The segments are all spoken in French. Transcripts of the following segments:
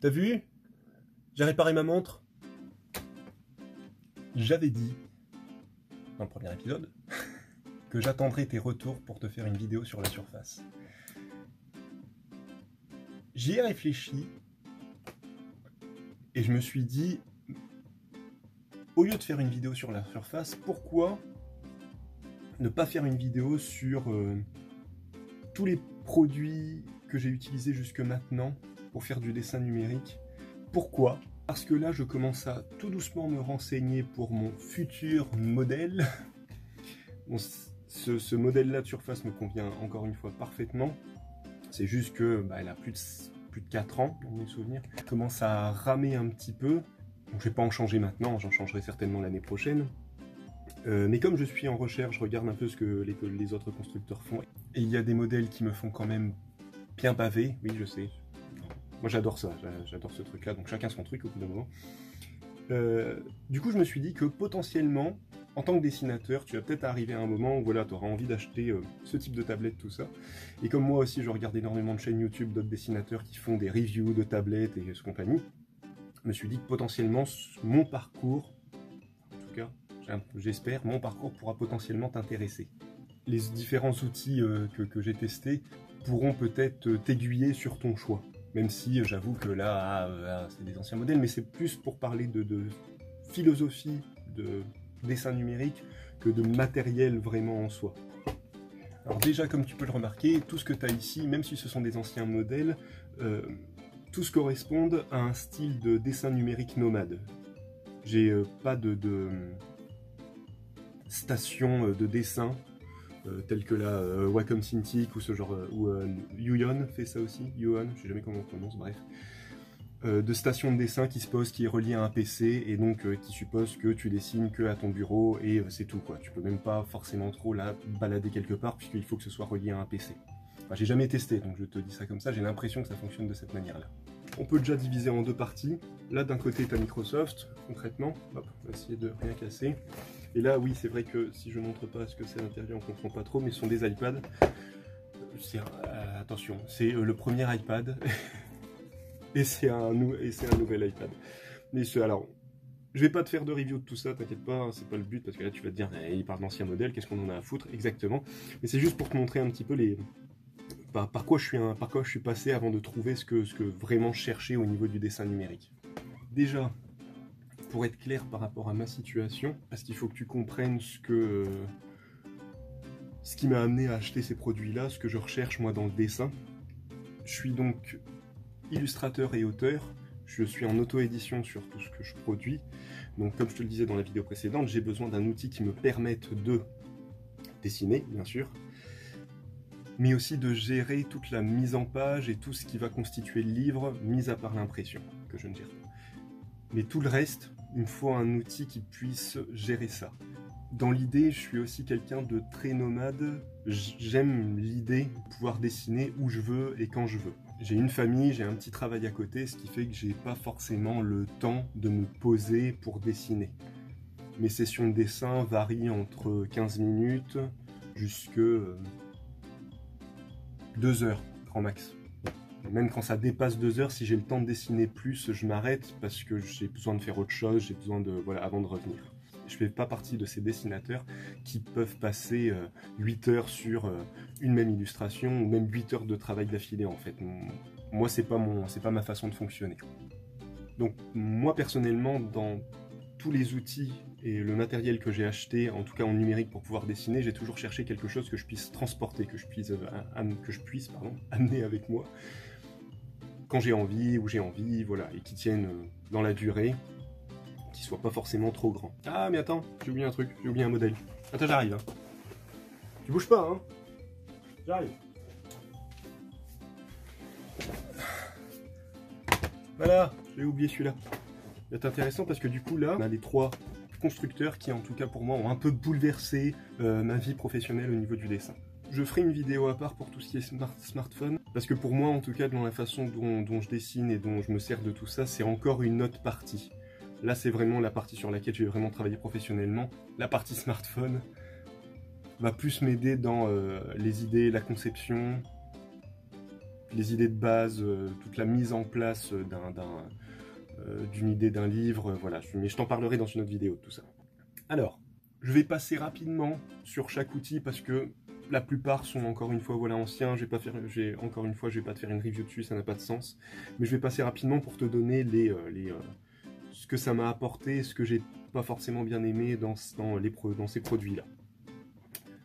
T'as vu? J'ai réparé ma montre. J'avais dit, dans le premier épisode, que j'attendrais tes retours pour te faire une vidéo sur la surface. J'y ai réfléchi et je me suis dit, au lieu de faire une vidéo sur la surface, pourquoi ne pas faire une vidéo sur tous les produits que j'ai utilisés jusque maintenant pour faire du dessin numérique? Pourquoi? Parce que là, je commence à tout doucement me renseigner pour mon futur modèle. Bon, ce modèle-là de surface me convient encore une fois parfaitement. C'est juste que elle a plus de 4 ans, dans mes souvenirs. Je commence à ramer un petit peu. Donc, je vais pas en changer maintenant, j'en changerai certainement l'année prochaine. Mais comme je suis en recherche, je regarde un peu ce que les autres constructeurs font. Et il y a des modèles qui me font quand même bien baver, oui je sais. Moi j'adore ça, j'adore ce truc-là, donc chacun son truc au bout d'un moment. Du coup je me suis dit que potentiellement, en tant que dessinateur, tu vas peut-être arriver à un moment où voilà, tu auras envie d'acheter ce type de tablette, tout ça. Et comme moi aussi je regarde énormément de chaînes YouTube d'autres dessinateurs qui font des reviews de tablettes et ce compagnie, je me suis dit que potentiellement mon parcours, en tout cas j'espère, mon parcours pourra potentiellement t'intéresser. Les différents outils que j'ai testés pourront peut-être t'aiguiller sur ton choix. Même si j'avoue que là, c'est des anciens modèles, mais c'est plus pour parler de philosophie de dessin numérique que de matériel vraiment en soi. Alors déjà, comme tu peux le remarquer, tout ce que tu as ici, même si ce sont des anciens modèles, tous correspond à un style de dessin numérique nomade. J'ai pas de station de dessin telle que la Wacom Cintiq ou ce genre, ou Yuon fait ça aussi, Yuon, je sais jamais comment on prononce, bref. De station de dessin qui se pose, qui est reliée à un PC et donc qui suppose que tu dessines que à ton bureau et c'est tout quoi. Tu peux même pas forcément trop la balader quelque part puisqu'il faut que ce soit relié à un PC. Enfin, j'ai jamais testé donc je te dis ça comme ça, j'ai l'impression que ça fonctionne de cette manière là. On peut déjà diviser en deux parties. Là d'un côté tu as Microsoft, concrètement, hop, on va essayer de rien casser. Et là oui c'est vrai que si je montre pas ce que c'est à l'intérieur on comprend pas trop, mais ce sont des iPads. Attention, c'est le premier iPad. Et c'est un nouvel iPad. Mais alors, je vais pas te faire de review de tout ça, t'inquiète pas, c'est pas le but, parce que là tu vas te dire, il parle d'ancien modèle, qu'est-ce qu'on en a à foutre, exactement. Mais c'est juste pour te montrer un petit peu par quoi je suis passé avant de trouver ce que vraiment je cherchais au niveau du dessin numérique. Déjà, pour être clair par rapport à ma situation, parce qu'il faut que tu comprennes ce qui m'a amené à acheter ces produits-là, ce que je recherche moi dans le dessin. Je suis donc illustrateur et auteur, je suis en auto-édition sur tout ce que je produis, donc comme je te le disais dans la vidéo précédente, j'ai besoin d'un outil qui me permette de dessiner, bien sûr, mais aussi de gérer toute la mise en page et tout ce qui va constituer le livre, mis à part l'impression, que je ne gère pas. Mais tout le reste, il me faut un outil qui puisse gérer ça. Dans l'idée, je suis aussi quelqu'un de très nomade, j'aime l'idée de pouvoir dessiner où je veux et quand je veux. J'ai une famille, j'ai un petit travail à côté, ce qui fait que j'ai pas forcément le temps de me poser pour dessiner. Mes sessions de dessin varient entre 15 minutes jusque 2 heures, grand max. Même quand ça dépasse 2 heures, si j'ai le temps de dessiner plus, je m'arrête parce que j'ai besoin de faire autre chose, j'ai besoin de, voilà, avant de revenir. Je fais pas partie de ces dessinateurs qui peuvent passer 8 heures sur une même illustration ou même 8 heures de travail d'affilée en fait. Moi c'est pas ma façon de fonctionner. Donc moi personnellement dans tous les outils et le matériel que j'ai acheté, en tout cas en numérique pour pouvoir dessiner, j'ai toujours cherché quelque chose que je puisse transporter, que je puisse amener avec moi quand j'ai envie, où j'ai envie, voilà, et qui tienne dans la durée. Qui soit pas forcément trop grand. Ah mais attends, j'ai oublié un truc, j'ai oublié un modèle. Attends, j'arrive. Hein. Tu bouges pas, hein. J'arrive. Voilà, j'ai oublié celui-là. C'est intéressant parce que du coup là, on a les 3 constructeurs qui en tout cas pour moi ont un peu bouleversé ma vie professionnelle au niveau du dessin. Je ferai une vidéo à part pour tout ce qui est smartphone, parce que pour moi en tout cas dans la façon dont je dessine et dont je me sers de tout ça, c'est encore une autre partie. Là, c'est vraiment la partie sur laquelle je vais vraiment travailler professionnellement. La partie smartphone va plus m'aider dans les idées, la conception, les idées de base, toute la mise en place d'une idée d'un livre, voilà. Mais je t'en parlerai dans une autre vidéo de tout ça. Alors, je vais passer rapidement sur chaque outil parce que la plupart sont encore une fois voilà, anciens. Encore une fois, je vais pas te faire une review dessus, ça n'a pas de sens. Mais je vais passer rapidement pour te donner ce que ça m'a apporté, ce que j'ai pas forcément bien aimé dans ces produits-là.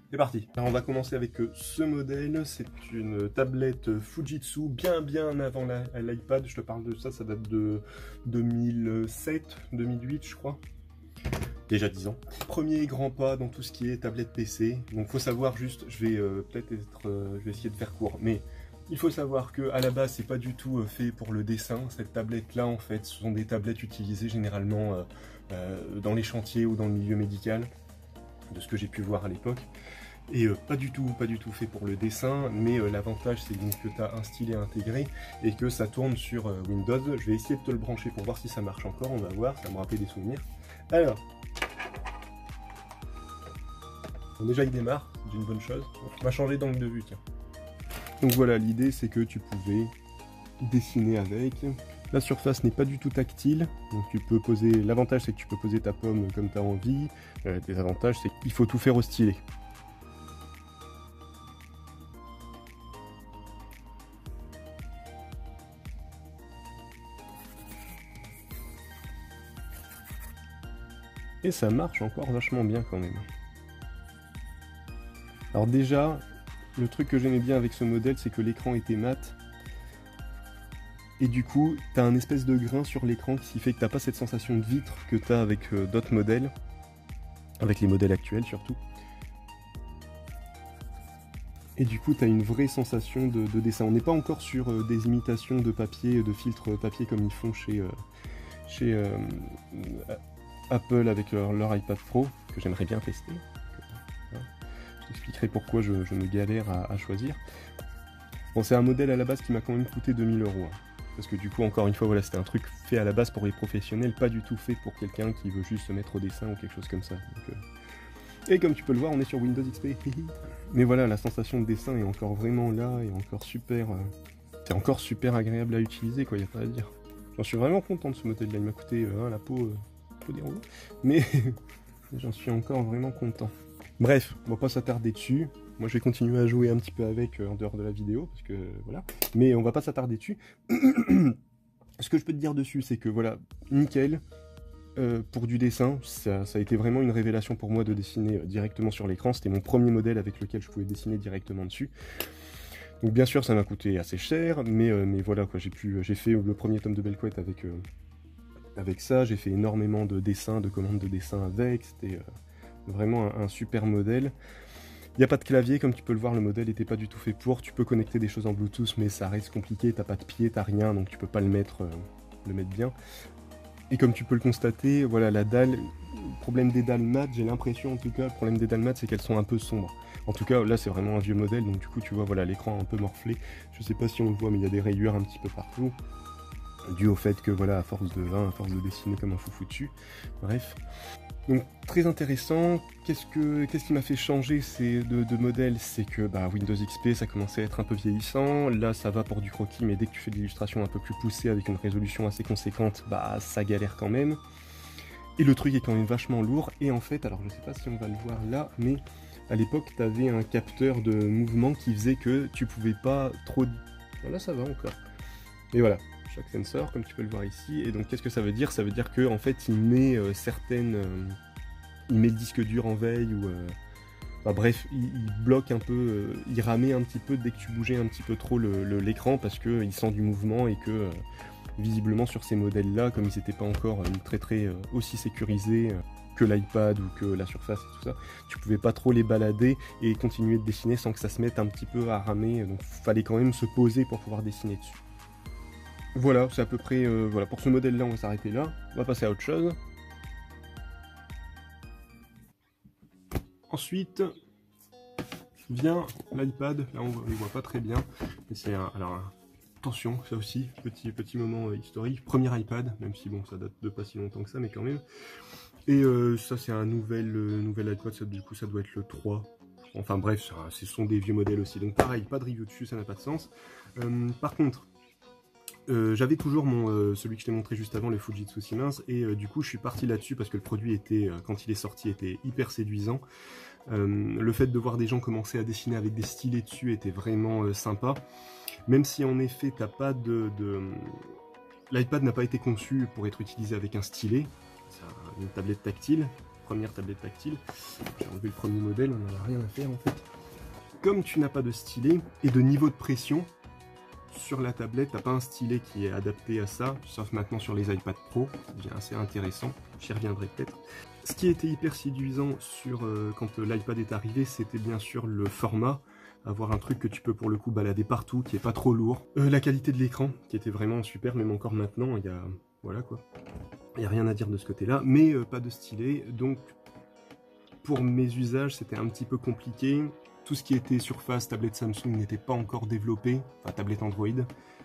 C'est parti. Alors on va commencer avec ce modèle, c'est une tablette Fujitsu, bien avant l'iPad, je te parle de ça, ça date de 2007, 2008 je crois. Déjà 10 ans. Premier grand pas dans tout ce qui est tablette PC, donc faut savoir juste, je vais essayer de faire court, mais il faut savoir que à la base c'est pas du tout fait pour le dessin, cette tablette là en fait, ce sont des tablettes utilisées généralement dans les chantiers ou dans le milieu médical, de ce que j'ai pu voir à l'époque. Et pas du tout fait pour le dessin, mais l'avantage c'est donc que tu as un stylet intégré et que ça tourne sur Windows. Je vais essayer de te le brancher pour voir si ça marche encore, on va voir, ça va me rappeler des souvenirs. Alors, bon, déjà il démarre, c'est une bonne chose. On va changer d'angle de vue, tiens. Donc voilà, l'idée c'est que tu pouvais dessiner avec. La surface n'est pas du tout tactile, donc tu peux poser. L'avantage c'est que tu peux poser ta pomme comme tu as envie. Désavantage c'est qu'il faut tout faire au stylet. Et ça marche encore vachement bien quand même. Alors déjà, le truc que j'aimais bien avec ce modèle, c'est que l'écran était mat. Et du coup, tu as un espèce de grain sur l'écran qui fait que tu n'as pas cette sensation de vitre que tu as avec d'autres modèles. Avec les modèles actuels surtout. Et du coup, tu as une vraie sensation de dessin. On n'est pas encore sur des imitations de papier, de filtres papier comme ils font chez Apple avec leur iPad Pro, que j'aimerais bien tester. Je t'expliquerai pourquoi je me galère à choisir. Bon, c'est un modèle à la base qui m'a quand même coûté 2000 €. Hein, parce que du coup, encore une fois, voilà, c'était un truc fait à la base pour les professionnels, pas du tout fait pour quelqu'un qui veut juste se mettre au dessin ou quelque chose comme ça. Donc, et comme tu peux le voir, on est sur Windows XP. Mais voilà, la sensation de dessin est encore vraiment là, et encore super... c'est encore super agréable à utiliser, quoi, y a pas à dire. J'en suis vraiment content de ce modèle-là, il m'a coûté la peau des rouleaux, mais j'en suis encore vraiment content. Bref, on va pas s'attarder dessus. Moi, je vais continuer à jouer un petit peu avec en dehors de la vidéo, parce que voilà. Mais on va pas s'attarder dessus. Ce que je peux te dire dessus, c'est que voilà, nickel. Pour du dessin, ça a été vraiment une révélation pour moi de dessiner directement sur l'écran. C'était mon premier modèle avec lequel je pouvais dessiner directement dessus. Donc bien sûr, ça m'a coûté assez cher, mais voilà quoi. J'ai fait le premier tome de Belle Couette avec ça. J'ai fait énormément de dessins, de commandes de dessin avec. C'était vraiment un super modèle. Il n'y a pas de clavier, comme tu peux le voir, le modèle n'était pas du tout fait pour. Tu peux connecter des choses en Bluetooth, mais ça reste compliqué. T'as pas de pied, t'as rien, donc tu peux pas le mettre bien. Et comme tu peux le constater, voilà, la dalle, le problème des dalles mat, j'ai l'impression en tout cas, le problème des dalles mat, c'est qu'elles sont un peu sombres. En tout cas, là c'est vraiment un vieux modèle, donc du coup tu vois, voilà, l'écran un peu morflé. Je sais pas si on le voit, mais il y a des rayures un petit peu partout. Dû au fait que voilà, à force de dessiner comme un foufou dessus. Bref. Donc très intéressant. Qu'est-ce qui m'a fait changer de modèle, c'est que Windows XP ça commençait à être un peu vieillissant. Là ça va pour du croquis, mais dès que tu fais de l'illustration un peu plus poussée avec une résolution assez conséquente, ça galère quand même. Et le truc est quand même vachement lourd. Et en fait, alors je sais pas si on va le voir là, mais à l'époque tu avais un capteur de mouvement qui faisait que tu pouvais pas trop... Là ça va encore. Et voilà. Chaque sensor, comme tu peux le voir ici. Et donc qu'est-ce que ça veut dire? Ça veut dire qu'en fait il met il met le disque dur en veille ou bref, il bloque un peu, il ramait un petit peu dès que tu bougeais un petit peu trop l'écran parce qu'il sent du mouvement et que visiblement sur ces modèles là, comme ils n'étaient pas encore très aussi sécurisés que l'iPad ou que la Surface et tout ça, tu pouvais pas trop les balader et continuer de dessiner sans que ça se mette un petit peu à ramer, donc fallait quand même se poser pour pouvoir dessiner dessus. Voilà, c'est à peu près... voilà, pour ce modèle-là, on va s'arrêter là. On va passer à autre chose. Ensuite, vient l'iPad. Là, on ne le voit pas très bien. Mais c'est un attention, ça aussi, petit moment historique. Premier iPad, même si bon, ça date de pas si longtemps que ça, mais quand même. Et ça, c'est un nouvel iPad, ça, du coup, ça doit être le 3. Enfin bref, ce sont des vieux modèles aussi. Donc pareil, pas de review dessus, ça n'a pas de sens. Par contre, j'avais toujours celui que je t'ai montré juste avant, le Fujitsu Siemens, et du coup je suis parti là-dessus parce que le produit était, quand il est sorti, était hyper séduisant. Le fait de voir des gens commencer à dessiner avec des stylets dessus était vraiment sympa. Même si en effet t'as pas l'iPad n'a pas été conçu pour être utilisé avec un stylet, c'est une tablette tactile, première tablette tactile. J'ai enlevé le premier modèle, on n'en a rien à faire en fait. Comme tu n'as pas de stylet et de niveau de pression, sur la tablette, t'as pas un stylet qui est adapté à ça, sauf maintenant sur les iPad Pro, c'est assez intéressant, j'y reviendrai peut-être. Ce qui était hyper séduisant quand l'iPad est arrivé, c'était bien sûr le format, avoir un truc que tu peux pour le coup balader partout, qui est pas trop lourd. La qualité de l'écran, qui était vraiment super, même encore maintenant, il y a... voilà quoi. Il n'y a rien à dire de ce côté-là, mais pas de stylet, donc pour mes usages, c'était un petit peu compliqué. Tout ce qui était Surface, tablette Samsung n'était pas encore développé, enfin tablette Android,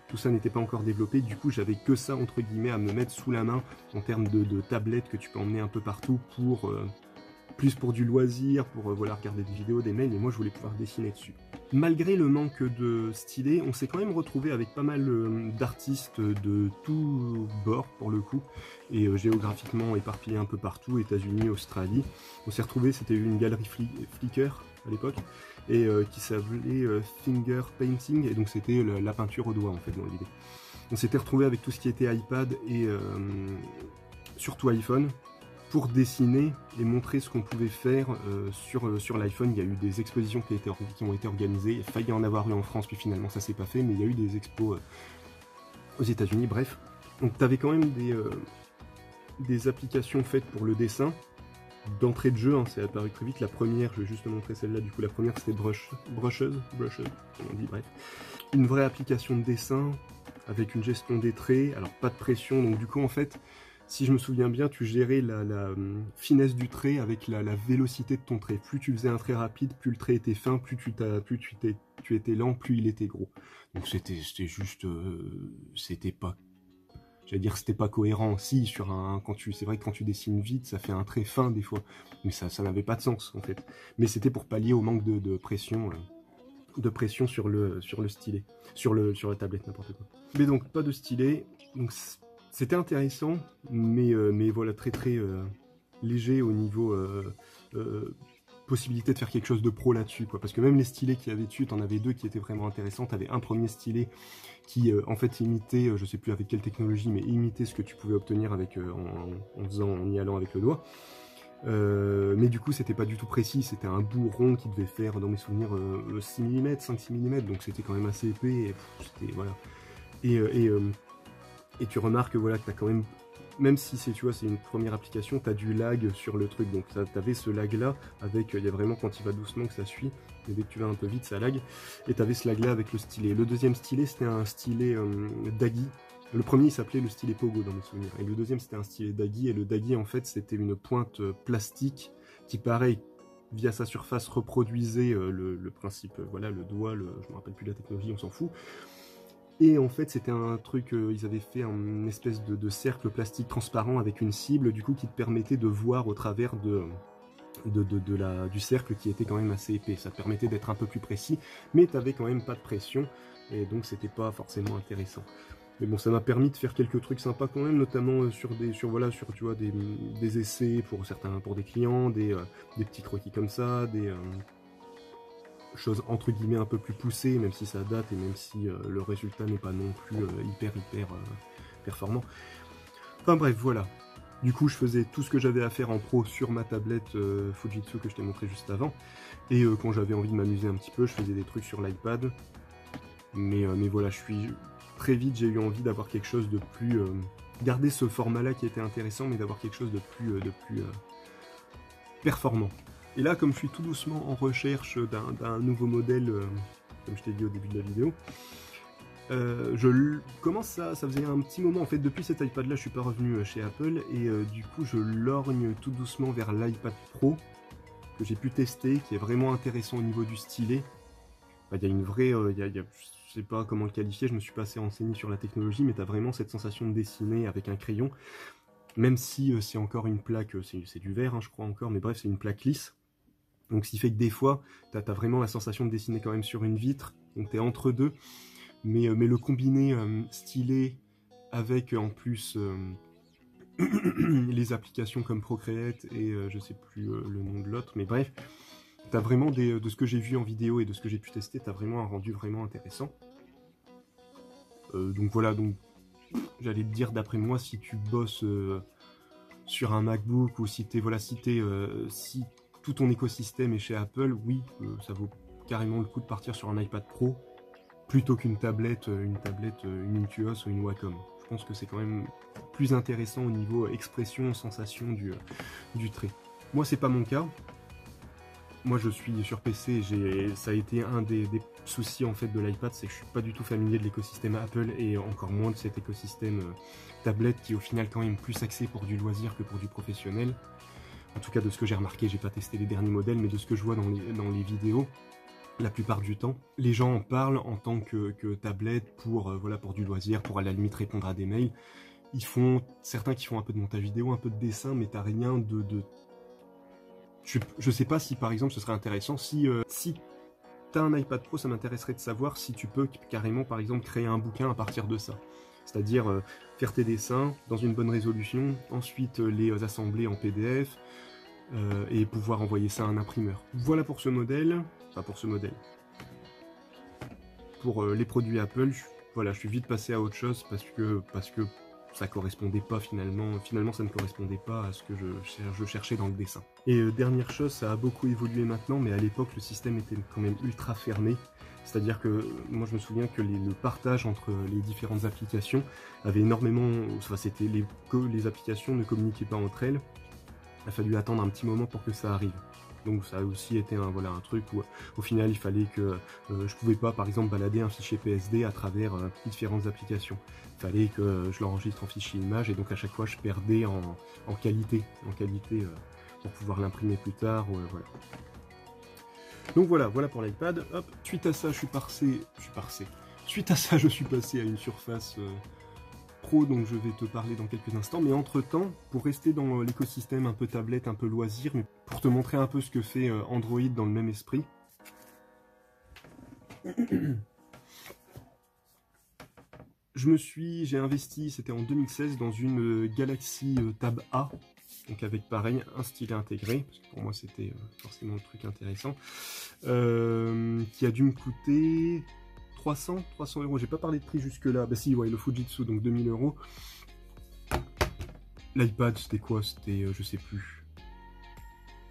tout ça n'était pas encore développé, du coup j'avais que ça entre guillemets à me mettre sous la main en termes de tablette que tu peux emmener un peu partout plus pour du loisir, pour voilà, regarder des vidéos, des mails, et moi je voulais pouvoir dessiner dessus. Malgré le manque de stylet, on s'est quand même retrouvé avec pas mal d'artistes de tous bords pour le coup, et géographiquement éparpillés un peu partout, États-Unis, Australie. On s'est retrouvé, c'était une galerie Flickr à l'époque, et qui s'appelait Finger Painting, et donc c'était la peinture au doigt en fait dans l'idée. On s'était retrouvé avec tout ce qui était iPad et surtout iPhone, pour dessiner et montrer ce qu'on pouvait faire sur l'iPhone. Il y a eu des expositions qui ont été organisées, il fallait en avoir eu en France, puis finalement ça s'est pas fait, mais il y a eu des expos aux États-Unis, bref. Donc tu avais quand même des applications faites pour le dessin. D'entrée de jeu, hein, c'est apparu très vite. La première, je vais juste te montrer celle-là, du coup la première c'était Brushes, on dit, bref. Une vraie application de dessin, avec une gestion des traits, alors pas de pression, donc du coup en fait, si je me souviens bien, tu gérais la finesse du trait avec la vélocité de ton trait. Plus tu faisais un trait rapide, plus le trait était fin, plus tu étais lent, plus il était gros. Donc c'était juste... c'était pas... J'allais dire c'était pas cohérent. Si, c'est vrai que quand tu dessines vite, ça fait un trait fin des fois. Mais ça n'avait pas de sens en fait. Mais c'était pour pallier au manque de pression. Sur le stylet. Sur la tablette, n'importe quoi. Mais donc, pas de stylet. Donc c'était intéressant, mais voilà, très léger au niveau possibilité de faire quelque chose de pro là-dessus, quoi. Parce que même les stylets qu'il y avait dessus, t'en avais deux qui étaient vraiment intéressants. T'avais un premier stylet qui en fait imitait, je sais plus avec quelle technologie, mais imitait ce que tu pouvais obtenir avec en y allant avec le doigt. Mais du coup c'était pas du tout précis, c'était un bout rond qui devait faire dans mes souvenirs 6 mm, 5-6 mm, donc c'était quand même assez épais, et c'était voilà. Et tu remarques voilà, que tu as quand même si c'est une première application, tu as du lag sur le truc, donc tu avais ce lag là, avec, il y a vraiment quand il va doucement que ça suit, mais dès que tu vas un peu vite ça lag, et tu avais ce lag là avec le stylet. Le deuxième stylet c'était un stylet Dagi. Le premier il s'appelait le stylet Pogo dans mes souvenirs, et le deuxième c'était un stylet Dagi, et le Dagi en fait c'était une pointe plastique qui pareil, via sa surface reproduisait le principe, voilà le doigt, je me rappelle plus de la technologie, on s'en fout. Et en fait c'était un truc, ils avaient fait une espèce de cercle plastique transparent avec une cible du coup qui te permettait de voir au travers du cercle qui était quand même assez épais. Ça te permettait d'être un peu plus précis, mais tu n'avais quand même pas de pression, et donc c'était pas forcément intéressant. Mais bon, ça m'a permis de faire quelques trucs sympas quand même, notamment sur tu vois, des essais pour des clients, des petits croquis comme ça, des choses entre guillemets un peu plus poussées, même si ça date et même si le résultat n'est pas non plus hyper performant. Enfin bref, voilà. Du coup, je faisais tout ce que j'avais à faire en pro sur ma tablette Fujitsu que je t'ai montré juste avant. Et quand j'avais envie de m'amuser un petit peu, je faisais des trucs sur l'iPad. Mais voilà, très vite, j'ai eu envie d'avoir quelque chose de plus... garder ce format-là qui était intéressant, mais d'avoir quelque chose de plus performant. Et là, comme je suis tout doucement en recherche d'un nouveau modèle, comme je t'ai dit au début de la vidéo, je commence ça faisait un petit moment, en fait, depuis cet iPad là je suis pas revenu chez Apple, et du coup je lorgne tout doucement vers l'iPad Pro, que j'ai pu tester, qui est vraiment intéressant au niveau du stylet. Il y a une vraie, sais pas comment le qualifier, je me suis pas assez renseigné sur la technologie, mais tu as vraiment cette sensation de dessiner avec un crayon, même si c'est encore une plaque, c'est du verre, hein, je crois encore, mais bref, c'est une plaque lisse. Donc ce qui fait que des fois, tu as vraiment la sensation de dessiner quand même sur une vitre, donc tu es entre deux, mais le combiné stylet avec en plus les applications comme Procreate et je sais plus le nom de l'autre, mais bref, tu as vraiment de ce que j'ai vu en vidéo et de ce que j'ai pu tester, tu as vraiment un rendu vraiment intéressant. Donc voilà, donc j'allais te dire, d'après moi, si tu bosses sur un MacBook ou si si tout ton écosystème est chez Apple, oui, ça vaut carrément le coup de partir sur un iPad Pro plutôt qu'une tablette, une Intuos ou une Wacom. Je pense que c'est quand même plus intéressant au niveau expression, sensation du trait. Moi, c'est pas mon cas. Moi, je suis sur PC, ça a été un des soucis en fait de l'iPad, c'est que je suis pas du tout familier de l'écosystème Apple et encore moins de cet écosystème tablette qui est au final quand même plus axé pour du loisir que pour du professionnel. En tout cas, de ce que j'ai remarqué, j'ai pas testé les derniers modèles, mais de ce que je vois dans les vidéos, la plupart du temps, les gens en parlent en tant que tablette pour du loisir, pour à la limite répondre à des mails. Certains qui font un peu de montage vidéo, un peu de dessin, mais t'as rien de... Je sais pas si par exemple ce serait intéressant, si t'as un iPad Pro, ça m'intéresserait de savoir si tu peux carrément par exemple créer un bouquin à partir de ça. C'est-à-dire faire tes dessins dans une bonne résolution, ensuite les assembler en PDF et pouvoir envoyer ça à un imprimeur. Voilà pour ce modèle, Pour les produits Apple, je suis vite passé à autre chose parce que ça correspondait pas finalement ça ne correspondait pas à ce que je cherchais dans le dessin. Et dernière chose, ça a beaucoup évolué maintenant, mais à l'époque le système était quand même ultra fermé. C'est-à-dire que moi je me souviens que le partage entre les différentes applications avait énormément... c'était que les applications ne communiquaient pas entre elles. Il a fallu attendre un petit moment pour que ça arrive. Donc ça a aussi été un truc où au final il fallait que je pouvais pas par exemple balader un fichier PSD à travers différentes applications. Il fallait que je l'enregistre en fichier image et donc à chaque fois je perdais en qualité pour pouvoir l'imprimer plus tard. Voilà. Donc voilà pour l'iPad. Hop. Suite à ça je suis passé à une Surface Pro dont je vais te parler dans quelques instants, mais entre temps, pour rester dans l'écosystème un peu tablette, un peu loisir, mais pour te montrer un peu ce que fait Android dans le même esprit. J'ai investi, c'était en 2016, dans une Galaxy Tab A, donc avec pareil, un stylet intégré, parce que pour moi c'était forcément le truc intéressant, qui a dû me coûter 300 €, j'ai pas parlé de prix jusque là, bah si, ouais, le Fujitsu, donc 2000 €. L'iPad c'était quoi? C'était, je sais plus,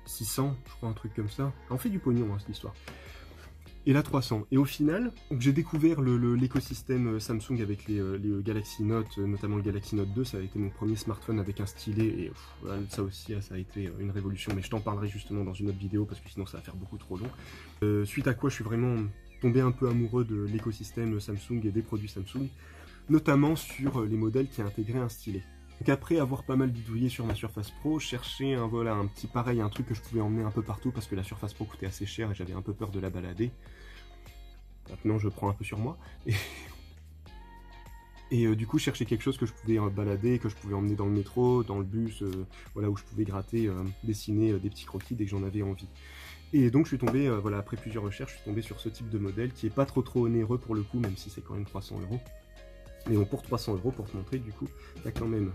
600, je crois, un truc comme ça. On fait du pognon, hein, cette histoire. Et là 300. Et au final, j'ai découvert l'écosystème Samsung avec les Galaxy Note, notamment le Galaxy Note 2, ça a été mon premier smartphone avec un stylet, et ça aussi, ça a été une révolution, mais je t'en parlerai justement dans une autre vidéo, parce que sinon ça va faire beaucoup trop long. Suite à quoi je suis vraiment tombé un peu amoureux de l'écosystème Samsung et des produits Samsung, notamment sur les modèles qui intégraient un stylet. Donc après avoir pas mal bidouillé sur ma Surface Pro, je cherchais un petit pareil, un truc que je pouvais emmener un peu partout parce que la Surface Pro coûtait assez cher et j'avais un peu peur de la balader. Maintenant je prends un peu sur moi. Et du coup je cherchais quelque chose que je pouvais balader, que je pouvais emmener dans le métro, dans le bus, où je pouvais gratter, dessiner des petits croquis dès que j'en avais envie. Et donc je suis tombé, après plusieurs recherches, je suis tombé sur ce type de modèle qui est pas trop onéreux pour le coup, même si c'est quand même 300 €. Mais bon, pour 300 € pour te montrer, du coup, t'as quand même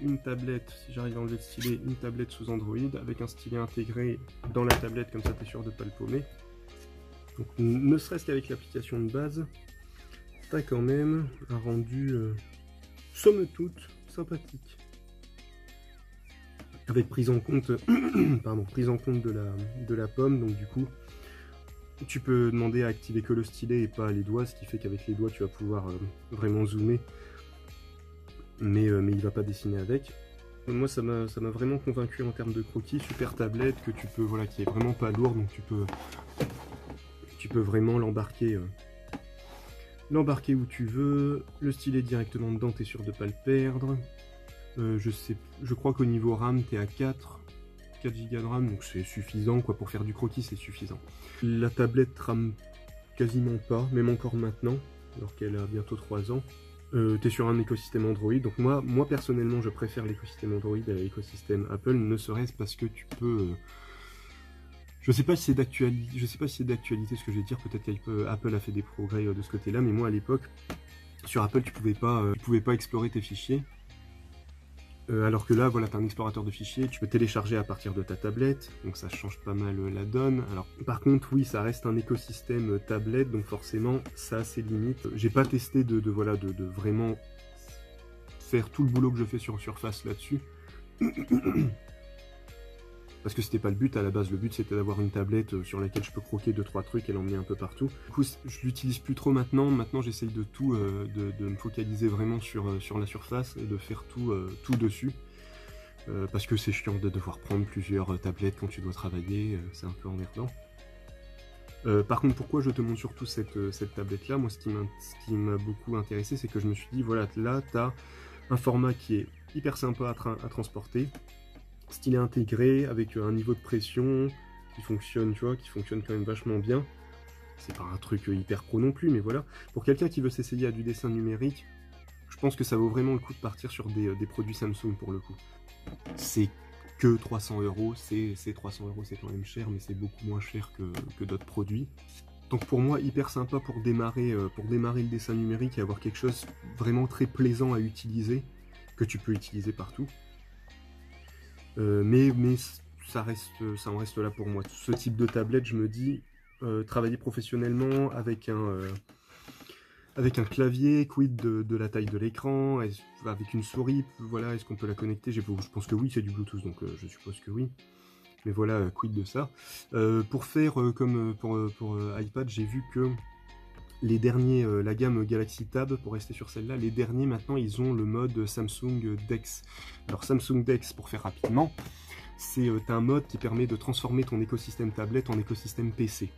une tablette, si j'arrive à enlever le stylet, une tablette sous Android, avec un stylet intégré dans la tablette, comme ça t'es sûr de pas le paumer. Donc ne serait-ce qu'avec l'application de base, t'as quand même un rendu, somme toute, sympathique. Avec prise en compte, de la pomme, donc du coup, tu peux demander à activer que le stylet et pas les doigts, ce qui fait qu'avec les doigts tu vas pouvoir vraiment zoomer, mais il va pas dessiner avec. Moi ça m'a vraiment convaincu en termes de croquis, super tablette que tu peux, qui est vraiment pas lourde, donc tu peux vraiment l'embarquer où tu veux, le stylet directement dedans, t'es sûr de pas le perdre. Je crois qu'au niveau RAM t'es à 4 Go de RAM, donc c'est suffisant pour faire du croquis, c'est suffisant. La tablette rame quasiment pas, même encore maintenant, alors qu'elle a bientôt 3 ans. T'es sur un écosystème Android, donc moi personnellement je préfère l'écosystème Android à l'écosystème Apple, ne serait-ce parce que tu peux... je sais pas si c'est d'actualité, ce que je vais dire, peut-être qu'Apple a fait des progrès de ce côté-là, mais moi à l'époque, sur Apple tu pouvais pas explorer tes fichiers. Alors que là, voilà, tu as un explorateur de fichiers, tu peux télécharger à partir de ta tablette, donc ça change pas mal la donne. Alors, par contre, oui, ça reste un écosystème tablette, donc forcément, ça a ses limites. J'ai pas testé de vraiment faire tout le boulot que je fais sur Surface là-dessus. Parce que c'était pas le but à la base, le but c'était d'avoir une tablette sur laquelle je peux croquer 2-3 trucs et l'emmener un peu partout. Du coup, je l'utilise plus trop maintenant, j'essaye de tout, de me focaliser vraiment sur la surface et de faire tout dessus. Parce que c'est chiant de devoir prendre plusieurs tablettes quand tu dois travailler, c'est un peu emmerdant. Par contre, pourquoi je te montre surtout cette tablette-là? Moi, ce qui m'a beaucoup intéressé, c'est que je me suis dit, voilà, là, tu as un format qui est hyper sympa à transporter, style intégré, avec un niveau de pression qui fonctionne, tu vois, qui fonctionne quand même vachement bien. C'est pas un truc hyper pro non plus, mais voilà. Pour quelqu'un qui veut s'essayer à du dessin numérique, je pense que ça vaut vraiment le coup de partir sur des produits Samsung pour le coup. C'est que 300 €, c'est 300 €, c'est quand même cher, mais c'est beaucoup moins cher que d'autres produits. Donc pour moi, hyper sympa pour démarrer le dessin numérique et avoir quelque chose vraiment très plaisant à utiliser, que tu peux utiliser partout. Mais ça en reste là pour moi. Ce type de tablette, je me dis, travailler professionnellement avec un clavier, quid de la taille de l'écran, avec une souris, voilà, est-ce qu'on peut la connecter? Je pense que oui, c'est du Bluetooth, donc je suppose que oui. Mais voilà, quid de ça. Pour faire comme pour iPad, j'ai vu que les derniers, la gamme Galaxy Tab, pour rester sur celle-là, les derniers maintenant ils ont le mode Samsung DeX. Alors Samsung DeX, pour faire rapidement, c'est un mode qui permet de transformer ton écosystème tablette en écosystème PC.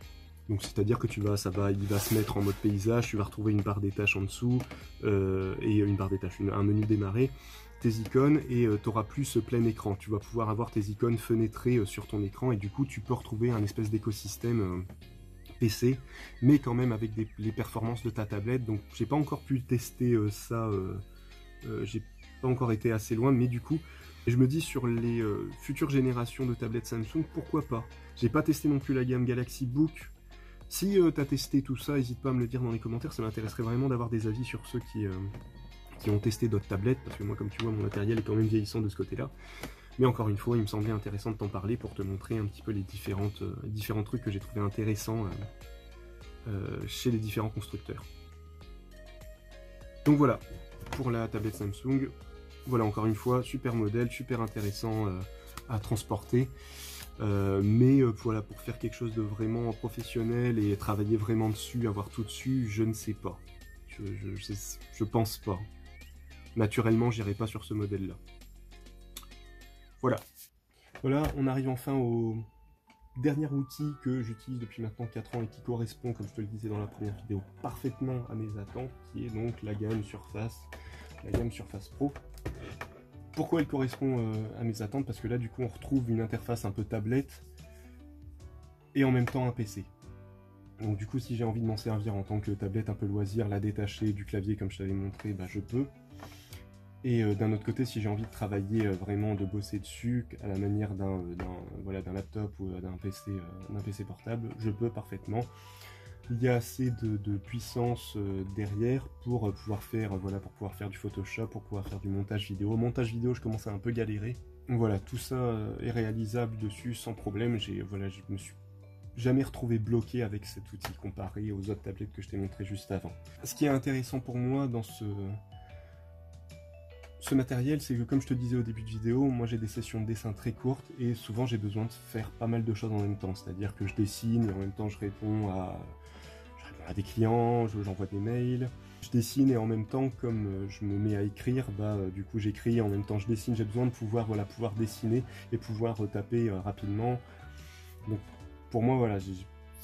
Donc c'est-à-dire que il va se mettre en mode paysage, tu vas retrouver une barre des tâches en dessous, et une barre des tâches, un menu démarrer, tes icônes, et tu auras plus plein écran. Tu vas pouvoir avoir tes icônes fenêtrées sur ton écran, et du coup tu peux retrouver un espèce d'écosystème PC, mais quand même avec les performances de ta tablette. Donc j'ai pas encore pu tester ça, j'ai pas encore été assez loin, mais du coup je me dis sur les futures générations de tablettes Samsung, pourquoi pas. J'ai pas testé non plus la gamme Galaxy Book. Si tu as testé tout ça, n'hésite pas à me le dire dans les commentaires, ça m'intéresserait vraiment d'avoir des avis sur ceux qui ont testé d'autres tablettes, parce que moi, comme tu vois, mon matériel est quand même vieillissant de ce côté-là. Mais encore une fois, il me semblait intéressant de t'en parler pour te montrer un petit peu les différents trucs que j'ai trouvé intéressants chez les différents constructeurs. Donc voilà, pour la tablette Samsung. Voilà, encore une fois, super modèle, super intéressant à transporter. Mais voilà, pour faire quelque chose de vraiment professionnel et travailler vraiment dessus, avoir tout dessus, je ne sais pas. Je pense pas. Naturellement, j'irai pas sur ce modèle-là. Voilà. Voilà, on arrive enfin au dernier outil que j'utilise depuis maintenant 4 ans et qui correspond, comme je te le disais dans la première vidéo, parfaitement à mes attentes, qui est donc la gamme Surface Pro. Pourquoi elle correspond à mes attentes? Parce que là, du coup, on retrouve une interface un peu tablette et en même temps un PC. Donc du coup, si j'ai envie de m'en servir en tant que tablette un peu loisir, la détacher du clavier comme je t'avais montré, bah, je peux. Et d'un autre côté, si j'ai envie de travailler vraiment, de bosser dessus, à la manière d'un laptop ou d'un PC portable, je peux parfaitement. Il y a assez de puissance derrière pour pouvoir faire du Photoshop, pour pouvoir faire du montage vidéo. Montage vidéo, je commence à un peu galérer. Voilà, tout ça est réalisable dessus sans problème. Je me suis jamais retrouvé bloqué avec cet outil comparé aux autres tablettes que je t'ai montré juste avant. Ce qui est intéressant pour moi dans ce matériel, c'est que comme je te disais au début de vidéo, moi j'ai des sessions de dessin très courtes et souvent j'ai besoin de faire pas mal de choses en même temps. C'est-à-dire que je dessine et en même temps je réponds à des clients, j'envoie des mails. Je dessine et en même temps, comme je me mets à écrire, du coup j'écris, en même temps je dessine. J'ai besoin de pouvoir dessiner et pouvoir taper rapidement. Donc pour moi, voilà, ça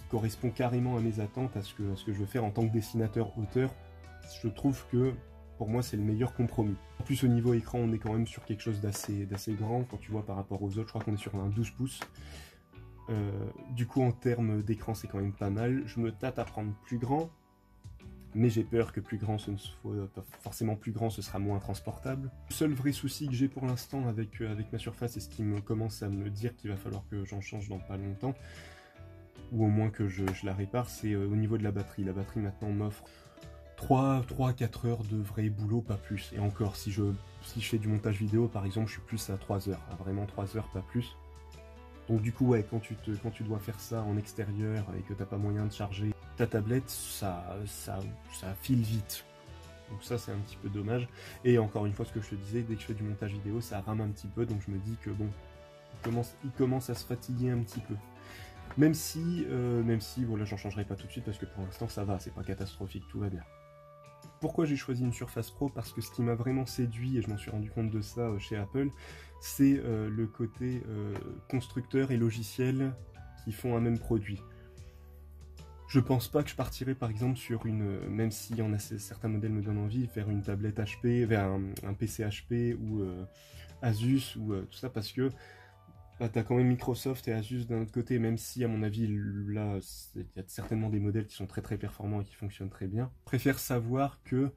correspond carrément à mes attentes, à ce que je veux faire en tant que dessinateur-auteur. Je trouve que pour moi c'est le meilleur compromis. En plus au niveau écran, on est quand même sur quelque chose d'assez grand. Quand tu vois par rapport aux autres, je crois qu'on est sur un 12 pouces. Du coup, en termes d'écran, c'est quand même pas mal. Je me tâte à prendre plus grand, mais j'ai peur que plus grand, ce ne soit pas forcément plus grand, ce sera moins transportable. Le seul vrai souci que j'ai pour l'instant avec ma Surface, et ce qui me commence à me dire qu'il va falloir que j'en change dans pas longtemps, ou au moins que je la répare, c'est au niveau de la batterie. La batterie maintenant m'offre 3-4 heures de vrai boulot, pas plus. Et encore, si je fais du montage vidéo, par exemple, je suis plus à 3 heures, à vraiment 3 heures, pas plus. Donc du coup, ouais, quand tu dois faire ça en extérieur et que t'as pas moyen de charger ta tablette, ça file vite. Donc ça, c'est un petit peu dommage. Et encore une fois, ce que je te disais, dès que je fais du montage vidéo, ça rame un petit peu, donc je me dis que bon, il commence à se fatiguer un petit peu. Même si voilà, j'en changerai pas tout de suite parce que pour l'instant, ça va, c'est pas catastrophique, tout va bien. Pourquoi j'ai choisi une Surface Pro? Parce que ce qui m'a vraiment séduit, et je m'en suis rendu compte de ça chez Apple, c'est le côté constructeur et logiciel qui font un même produit. Je pense pas que je partirais par exemple sur même si certains modèles me donnent envie, vers une tablette HP, vers un PC HP ou Asus ou tout ça, parce que bah, tu as quand même Microsoft et Asus d'un autre côté, même si à mon avis là il y a certainement des modèles qui sont très performants et qui fonctionnent très bien. Je préfère savoir que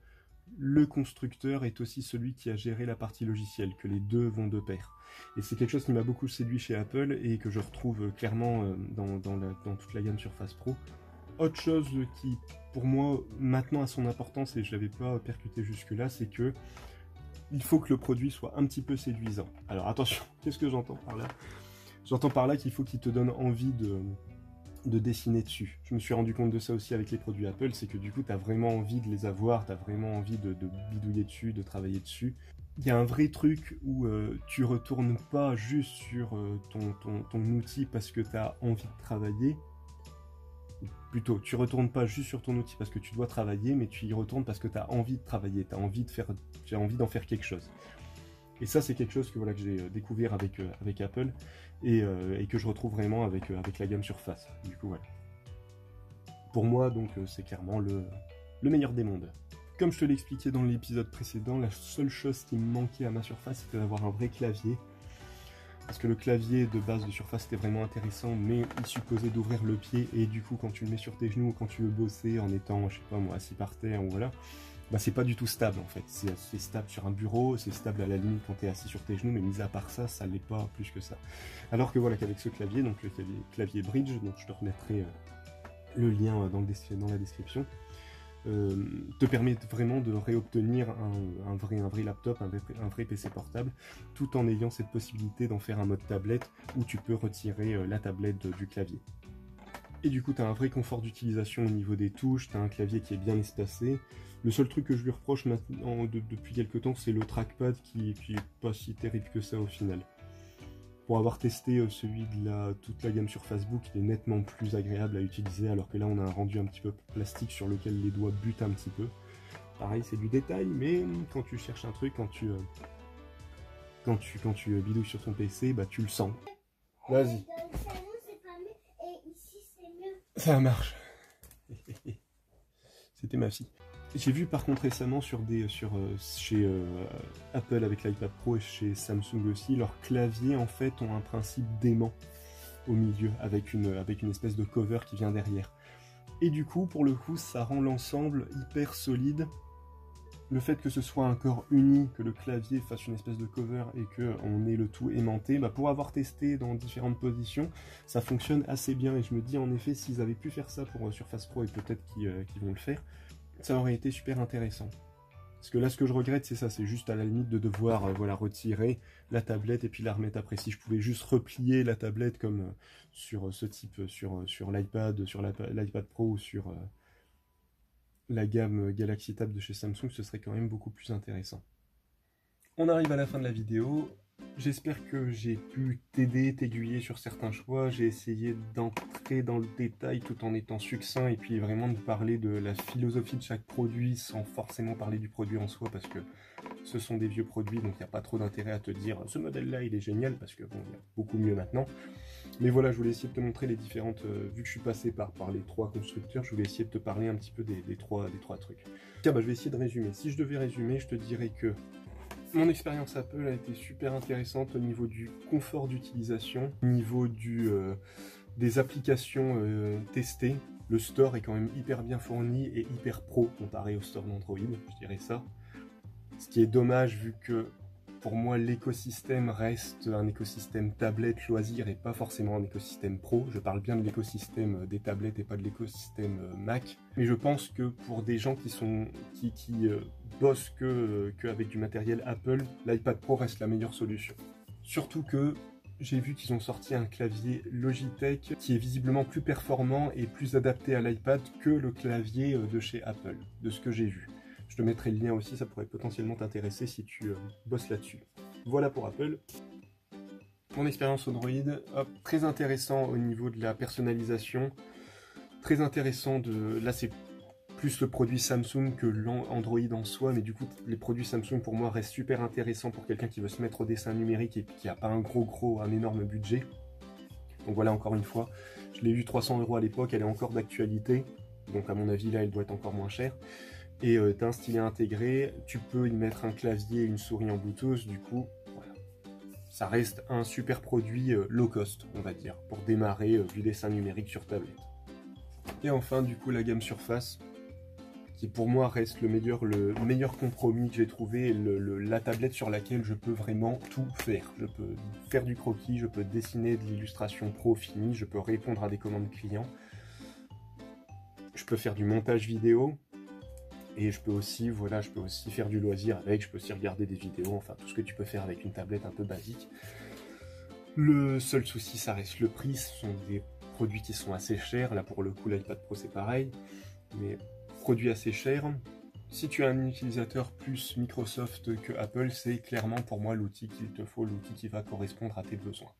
le constructeur est aussi celui qui a géré la partie logicielle, que les deux vont de pair. Et c'est quelque chose qui m'a beaucoup séduit chez Apple et que je retrouve clairement dans toute la gamme Surface Pro. Autre chose qui, pour moi, maintenant a son importance et je ne l'avais pas percuté jusque-là, c'est que il faut que le produit soit un petit peu séduisant. Alors attention, qu'est-ce que j'entends par là? J'entends par là qu'il faut qu'il te donne envie de dessiner dessus. Je me suis rendu compte de ça aussi avec les produits Apple, c'est que du coup, tu as vraiment envie de les avoir, tu as vraiment envie de bidouiller dessus, de travailler dessus. Il y a un vrai truc où tu retournes pas juste sur ton outil parce que tu as envie de travailler. Plutôt, tu retournes pas juste sur ton outil parce que tu dois travailler, mais tu y retournes parce que tu as envie de travailler, tu as envie d'en faire quelque chose. Et ça, c'est quelque chose que, voilà, que j'ai découvert avec Apple et que je retrouve vraiment avec la gamme Surface. Du coup, voilà. Pour moi, donc, c'est clairement le meilleur des mondes. Comme je te l'expliquais dans l'épisode précédent, la seule chose qui me manquait à ma Surface, c'était d'avoir un vrai clavier. Parce que le clavier de base de Surface était vraiment intéressant, mais il supposait d'ouvrir le pied, et du coup, quand tu le mets sur tes genoux, ou quand tu veux bosser en étant, je sais pas moi, assis par terre, ou voilà, bah c'est pas du tout stable en fait. C'est stable sur un bureau, c'est stable à la limite quand tu es assis sur tes genoux, mais mis à part ça, ça l'est pas plus que ça. Alors que voilà, qu'avec ce clavier, donc le clavier Bridge, donc je te remettrai le lien dans la description, te permet vraiment de réobtenir un vrai laptop, un vrai PC portable, tout en ayant cette possibilité d'en faire un mode tablette où tu peux retirer la tablette du clavier. Et du coup, tu as un vrai confort d'utilisation au niveau des touches, tu as un clavier qui est bien espacé. Le seul truc que je lui reproche maintenant, depuis quelques temps, c'est le trackpad qui est pas si terrible que ça au final. Pour avoir testé celui de toute la gamme sur Facebook, il est nettement plus agréable à utiliser, alors que là on a un rendu un petit peu plastique sur lequel les doigts butent un petit peu. Pareil, c'est du détail, mais quand tu cherches un truc, quand tu bidouilles sur ton PC, bah tu le sens. Vas-y. Ça marche. C'était ma fille. J'ai vu par contre récemment chez Apple avec l'iPad Pro et chez Samsung aussi, leurs claviers en fait ont un principe d'aimant au milieu avec une espèce de cover qui vient derrière. Et du coup, pour le coup, ça rend l'ensemble hyper solide. Le fait que ce soit un corps uni, que le clavier fasse une espèce de cover et qu'on ait le tout aimanté, bah pour avoir testé dans différentes positions, ça fonctionne assez bien. Et je me dis en effet, s'ils avaient pu faire ça pour Surface Pro, et peut-être qu'ils vont le faire, ça aurait été super intéressant. Parce que là, ce que je regrette, c'est ça, c'est juste à la limite de devoir voilà, retirer la tablette et puis la remettre après. Si je pouvais juste replier la tablette comme sur ce type, sur l'iPad, sur l'iPad Pro ou sur la gamme Galaxy Tab de chez Samsung, ce serait quand même beaucoup plus intéressant. On arrive à la fin de la vidéo. J'espère que j'ai pu t'aider, t'aiguiller sur certains choix. J'ai essayé d'entrer dans le détail tout en étant succinct et puis vraiment de parler de la philosophie de chaque produit sans forcément parler du produit en soi parce que ce sont des vieux produits donc il n'y a pas trop d'intérêt à te dire ce modèle-là il est génial parce que bon, il y a beaucoup mieux maintenant. Mais voilà, je voulais essayer de te montrer les différentes... vu que je suis passé par les trois constructeurs, je voulais essayer de te parler un petit peu des trois trucs. Tiens, bah, je vais essayer de résumer. Si je devais résumer, je te dirais que Mon expérience Apple a été super intéressante au niveau du confort d'utilisation, au niveau des applications testées. Le store est quand même hyper bien fourni et hyper pro comparé au store d'Android, je dirais ça. Ce qui est dommage vu que pour moi l'écosystème reste un écosystème tablette loisir et pas forcément un écosystème pro. Je parle bien de l'écosystème des tablettes et pas de l'écosystème Mac. Mais je pense que pour des gens qui bossent avec du matériel Apple, l'iPad Pro reste la meilleure solution. Surtout que j'ai vu qu'ils ont sorti un clavier Logitech qui est visiblement plus performant et plus adapté à l'iPad que le clavier de chez Apple, de ce que j'ai vu. Je te mettrai le lien aussi, ça pourrait potentiellement t'intéresser si tu bosses là-dessus. Voilà pour Apple. Mon expérience Android, hop, très intéressant au niveau de la personnalisation. Très intéressant là c'est plus le produit Samsung que l'Android en soi, mais du coup les produits Samsung pour moi restent super intéressants pour quelqu'un qui veut se mettre au dessin numérique et qui n'a pas un énorme budget. Donc voilà, encore une fois, je l'ai eu 300 € à l'époque, elle est encore d'actualité, donc à mon avis là elle doit être encore moins chère. Et tu as un stylet intégré, tu peux y mettre un clavier et une souris en Bluetooth, du coup, voilà. Ça reste un super produit low cost, on va dire, pour démarrer du dessin numérique sur tablette. Et enfin, du coup, la gamme Surface, qui pour moi reste le meilleur compromis que j'ai trouvé, la tablette sur laquelle je peux vraiment tout faire. Je peux faire du croquis, je peux dessiner de l'illustration pro finie, je peux répondre à des commandes clients, je peux faire du montage vidéo, et je peux aussi faire du loisir avec, je peux aussi regarder des vidéos, enfin tout ce que tu peux faire avec une tablette un peu basique. Le seul souci, ça reste le prix, ce sont des produits qui sont assez chers, là pour le coup l'iPad Pro c'est pareil, mais produits assez chers. Si tu es un utilisateur plus Microsoft que Apple, c'est clairement pour moi l'outil qu'il te faut, l'outil qui va correspondre à tes besoins.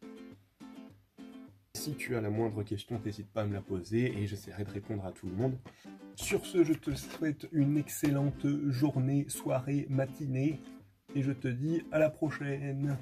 Si tu as la moindre question, n'hésite pas à me la poser et j'essaierai de répondre à tout le monde. Sur ce, je te souhaite une excellente journée, soirée, matinée et je te dis à la prochaine.